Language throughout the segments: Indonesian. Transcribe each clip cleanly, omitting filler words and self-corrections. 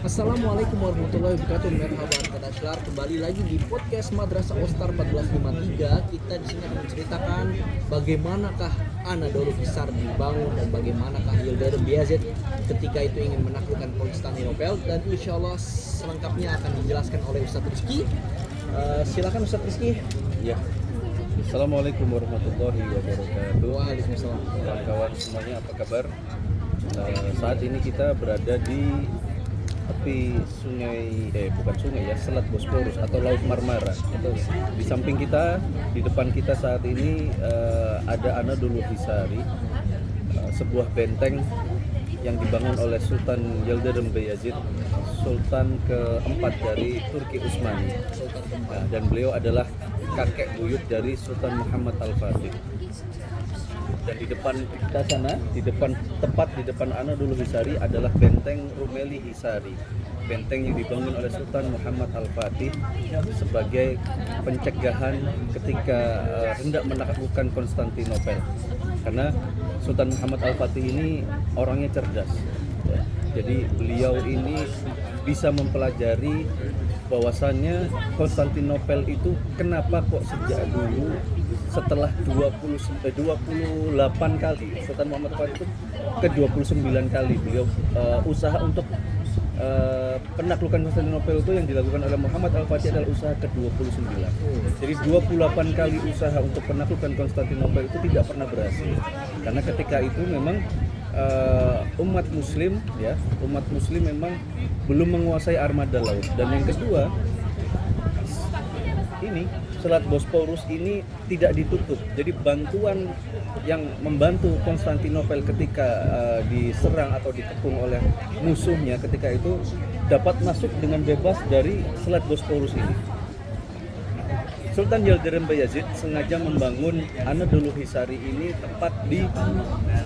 Assalamualaikum warahmatullahi wabarakatuh. Merhaba Kadaslar, kembali lagi di podcast Madrasah Ostar 1453. Kita di sini akan menceritakan bagaimanakah Anadolu Hisar dibangun dan bagaimanakah Yildirim Beyazit ketika itu ingin menaklukkan Konstantinopel, dan insya Allah selengkapnya akan dijelaskan oleh Ustadz Rizky. Silakan Ustadz Rizky. Ya. Assalamualaikum warahmatullahi wabarakatuh. Waalaikumsalam. Kawan-kawan semuanya, apa kabar? Saat ini kita berada di tepi Selat Bosporus atau Laut Marmara. Di samping kita, di depan kita saat ini ada Anadolu Hisari, sebuah benteng yang dibangun oleh Sultan Yildirim Beyazit, Sultan keempat dari Turki Utsmani. Dan beliau adalah kakek buyut dari Sultan Muhammad Al-Fatih. Dan di depan kita sana, tepat di depan Anadolu Hisari adalah benteng Rumeli Hisari, benteng yang dibangun oleh Sultan Muhammad Al-Fatih sebagai pencegahan ketika hendak menaklukkan Konstantinopel. Karena Sultan Muhammad Al-Fatih ini orangnya cerdas, ya. Jadi beliau ini bisa mempelajari bahwasannya Konstantinopel itu kenapa kok sejak dulu setelah 28 kali Sultan Muhammad Al-Fatih itu ke 29 kali beliau usaha untuk penaklukan Konstantinopel itu yang dilakukan oleh Muhammad Al-Fatih adalah usaha ke-29. Jadi 28 kali usaha untuk penaklukan Konstantinopel itu tidak pernah berhasil. Karena ketika itu memang umat muslim memang belum menguasai armada laut. Dan yang kedua, ini Selat Bosporus ini tidak ditutup. Jadi bantuan yang membantu Konstantinopel ketika diserang atau dikepung oleh musuhnya ketika itu dapat masuk dengan bebas dari Selat Bosporus ini. Sultan Yildirim Beyazit sengaja membangun Anadolu Hisari ini tepat di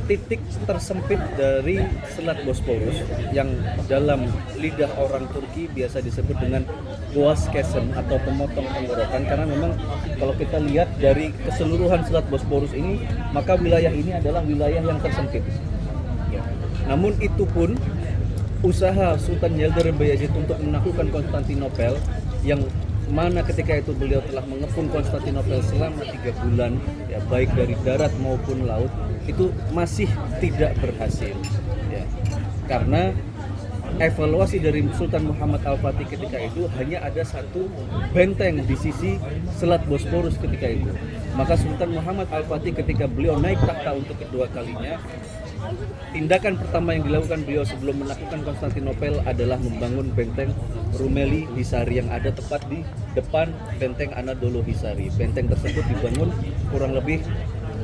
titik tersempit dari Selat Bosporus yang dalam lidah orang Turki biasa disebut dengan Boğaz Kesim atau pemotong tenggorokan, karena memang kalau kita lihat dari keseluruhan Selat Bosporus ini, maka wilayah ini adalah wilayah yang tersempit. Namun itu pun usaha Sultan Yildirim Beyazit untuk menaklukkan Konstantinopel, yang mana ketika itu beliau telah mengepung Konstantinopel selama 3 bulan, ya, baik dari darat maupun laut, itu masih tidak berhasil, ya. Karena evaluasi dari Sultan Muhammad Al-Fatih ketika itu hanya ada satu benteng di sisi Selat Bosporus ketika itu. Maka Sultan Muhammad Al-Fatih ketika beliau naik takhta untuk kedua kalinya, tindakan pertama yang dilakukan beliau sebelum menaklukkan Konstantinopel adalah membangun benteng Rumeli Hisari yang ada tepat di depan benteng Anadolu Hisari. Benteng tersebut dibangun kurang lebih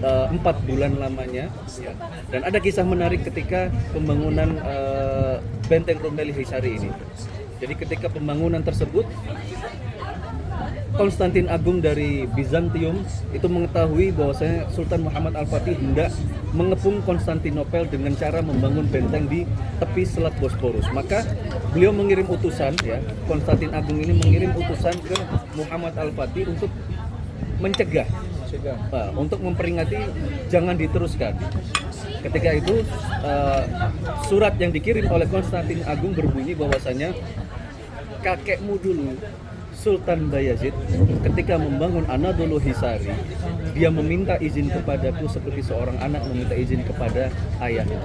4 bulan lamanya, ya. Dan ada kisah menarik ketika pembangunan benteng Rumeli Hisari ini. Jadi ketika pembangunan tersebut, Konstantin Agung dari Bizantium itu mengetahui bahwasanya Sultan Muhammad Al-Fatih hendak mengepung Konstantinopel dengan cara membangun benteng di tepi Selat Bosporus. Maka beliau mengirim utusan, ya, Konstantin Agung ini mengirim utusan ke Muhammad Al-Fatih untuk mencegah, untuk memperingati jangan diteruskan. Ketika itu surat yang dikirim oleh Konstantin Agung berbunyi bahwasanya kakekmu dulu Sultan Bayazid ketika membangun Anadolu Hisari, dia meminta izin kepadaku seperti seorang anak meminta izin kepada ayahnya.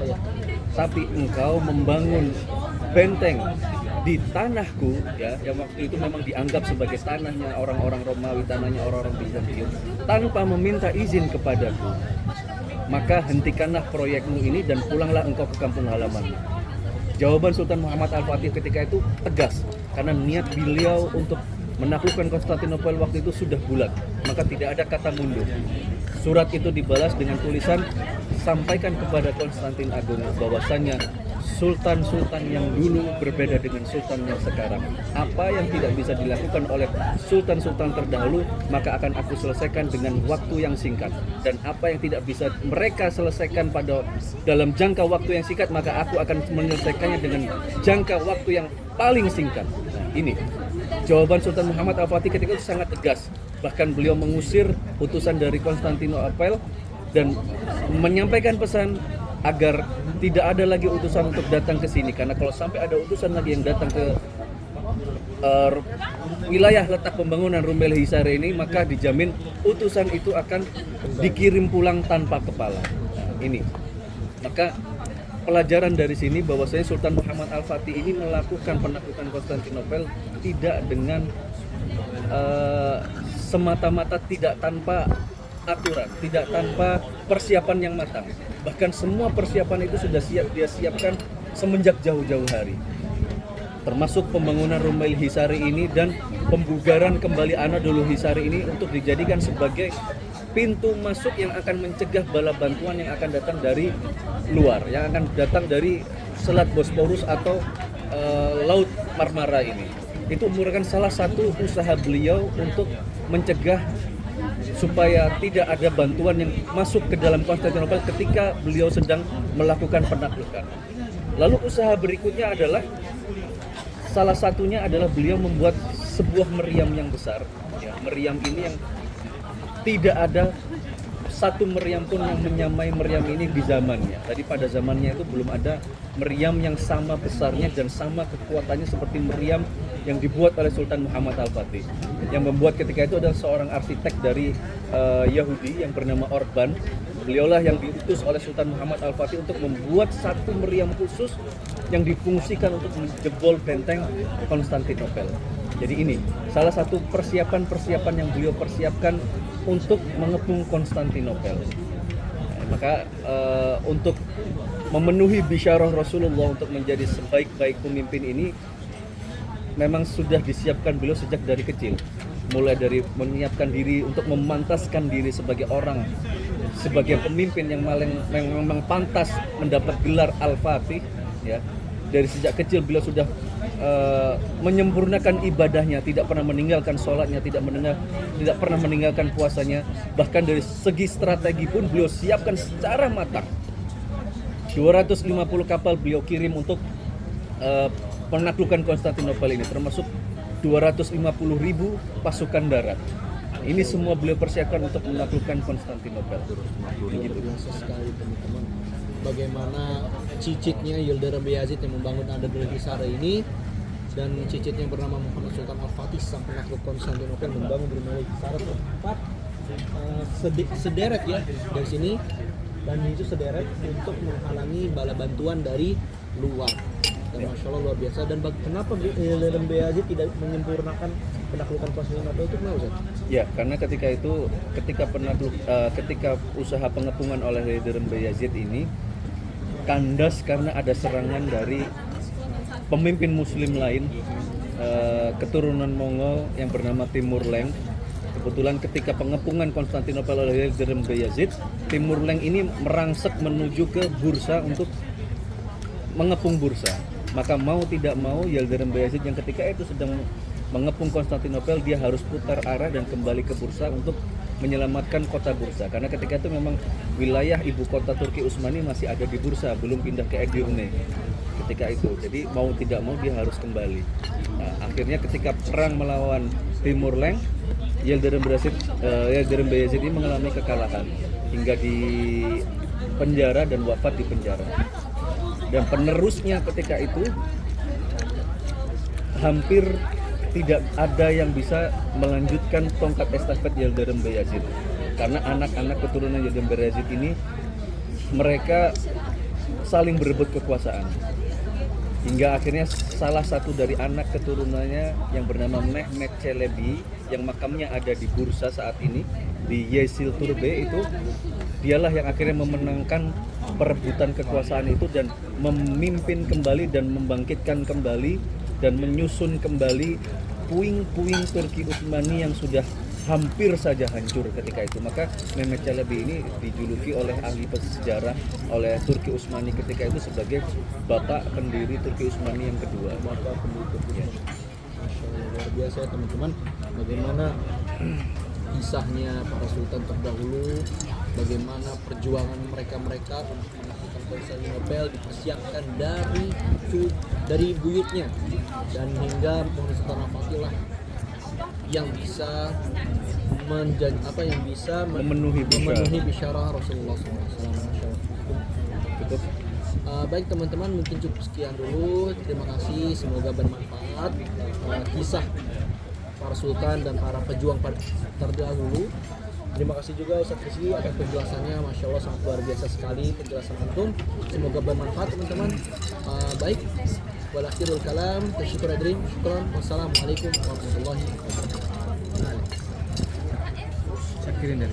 Tapi engkau membangun benteng di tanahku, ya, yang waktu itu memang dianggap sebagai tanahnya orang-orang Romawi, tanahnya orang-orang Bizantium, tanpa meminta izin kepadaku. Maka hentikanlah proyekmu ini dan pulanglah engkau ke kampung halamanmu. Jawaban Sultan Muhammad Al-Fatih ketika itu tegas, karena niat beliau untuk menaklukkan Konstantinopel waktu itu sudah bulat, maka tidak ada kata mundur. Surat itu dibalas dengan tulisan, sampaikan kepada Konstantin Agung bahwasanya sultan-sultan yang dulu berbeda dengan sultan yang sekarang. Apa yang tidak bisa dilakukan oleh sultan-sultan terdahulu, maka akan aku selesaikan dengan waktu yang singkat. Dan apa yang tidak bisa mereka selesaikan pada dalam jangka waktu yang singkat, maka aku akan menyelesaikannya dengan jangka waktu yang paling singkat. Nah, ini jawaban Sultan Muhammad Al-Fatih ketika itu sangat tegas. Bahkan beliau mengusir utusan dari Konstantinopel dan menyampaikan pesan, agar tidak ada lagi utusan untuk datang ke sini, karena kalau sampai ada utusan lagi yang datang ke wilayah letak pembangunan Rumbel Hisare ini, maka dijamin utusan itu akan dikirim pulang tanpa kepala. Nah, ini maka pelajaran dari sini bahwasanya Sultan Muhammad Al-Fatih ini melakukan penaklukan Konstantinopel tidak dengan semata-mata, tidak tanpa aturan, tidak tanpa persiapan yang matang. Bahkan semua persiapan itu sudah dia siapkan semenjak jauh-jauh hari, termasuk pembangunan Rumbel Hisari ini dan pembugaran kembali Anadolu Hisari ini untuk dijadikan sebagai pintu masuk yang akan mencegah bala bantuan yang akan datang dari luar, yang akan datang dari Selat Bosporus atau Laut Marmara ini. Itu merupakan salah satu usaha beliau untuk mencegah supaya tidak ada bantuan yang masuk ke dalam Konstantinopel ketika beliau sedang melakukan penaklukan. Lalu usaha berikutnya adalah, salah satunya adalah beliau membuat sebuah meriam yang besar. Ya, meriam ini yang tidak ada satu meriam pun yang menyamai meriam ini di zamannya. Tadi pada zamannya itu belum ada meriam yang sama besarnya dan sama kekuatannya seperti meriam yang dibuat oleh Sultan Muhammad Al-Fatih. Yang membuat ketika itu adalah seorang arsitek dari Yahudi yang bernama Orban. Beliaulah yang diutus oleh Sultan Muhammad Al-Fatih untuk membuat satu meriam khusus yang difungsikan untuk menjebol benteng Konstantinopel. Jadi ini salah satu persiapan-persiapan yang beliau persiapkan untuk mengepung Konstantinopel. Maka untuk memenuhi bisyarah Rasulullah untuk menjadi sebaik-baik pemimpin ini memang sudah disiapkan beliau sejak dari kecil. Mulai dari menyiapkan diri untuk memantaskan diri sebagai orang, sebagai pemimpin yang memang pantas mendapat gelar Al-Fatih, ya. Dari sejak kecil beliau sudah menyempurnakan ibadahnya, tidak pernah meninggalkan sholatnya, tidak pernah meninggalkan puasanya. Bahkan dari segi strategi pun beliau siapkan secara matang. 250 kapal beliau kirim untuk penaklukan Konstantinopel ini, termasuk 250.000 pasukan darat. Ini semua beliau persiapkan untuk menaklukkan Konstantinopel. Luar biasa sekali teman-teman. Bagaimana cicitnya Yildirim Beyazid yang membangun Anadolu Hisare ini, dan cicitnya yang bernama Muhammad Sultan Al-Fatih sang penakluk Konstantinopel membangun Rumbel Hisare tempat sederet ya dari sini, dan itu sederet untuk menghalangi bala bantuan dari luar. Dan Masya Allah luar biasa. Dan kenapa Yildirim Beyazid tidak menyempurnakan penaklukan Konstantinopel itu, kenapa Ustaz? Ya, karena ketika usaha pengepungan oleh Yildirim Beyazid ini kandas karena ada serangan dari pemimpin muslim lain, keturunan Mongol yang bernama Timur Leng. Kebetulan ketika pengepungan Konstantinopel oleh Yildirim Beyazid, Timur Leng ini merangsek menuju ke Bursa untuk mengepung Bursa. Maka mau tidak mau Yildirim Beyazid yang ketika itu sedang mengepung Konstantinopel, dia harus putar arah dan kembali ke Bursa untuk menyelamatkan kota Bursa. Karena ketika itu memang wilayah ibu kota Turki Utsmani masih ada di Bursa, belum pindah ke Edirne ketika itu. Jadi mau tidak mau dia harus kembali. Nah, akhirnya ketika perang melawan Timur Leng, Yildirim Beyazid ini mengalami kekalahan hingga di penjara dan wafat di penjara. Dan penerusnya ketika itu hampir tidak ada yang bisa melanjutkan tongkat estafet Yildirim Beyazid, karena anak-anak keturunan Yildirim Beyazid ini mereka saling berebut kekuasaan, hingga akhirnya salah satu dari anak keturunannya yang bernama Mehmet Çelebi yang makamnya ada di Bursa saat ini di Yeşil Turbe, itu dialah yang akhirnya memenangkan perebutan kekuasaan itu dan memimpin kembali dan membangkitkan kembali dan menyusun kembali puing-puing Turki Utsmani yang sudah hampir saja hancur ketika itu. Maka Mehmet Çelebi ini dijuluki oleh ahli sejarah oleh Turki Utsmani ketika itu sebagai bapak pendiri Turki Utsmani yang kedua. Bapak pendiri Turki. Ya. Masya Allah, luar biasa ya teman-teman. Bagaimana kisahnya para sultan terdahulu, bagaimana perjuangan mereka untuk menaklukkan Konstantinopel dipersiapkan dari buyutnya, dan hingga Muhammad Sultan Al-Fatih lah yang bisa memenuhi bisyarah Rasulullah SAW. gitu. Baik teman-teman, mungkin cukup sekian dulu. Terima kasih, semoga bermanfaat kisah para sultan dan para pejuang terdahulu. Terima kasih juga Ustadz Rizky atas penjelasannya, Masya Allah sangat luar biasa sekali penjelasan antum. Semoga bermanfaat teman-teman. Baik, walakhirul kalam, syukur adrim, syukran, wassalamualaikum warahmatullahi wabarakatuh. Saya kirim dari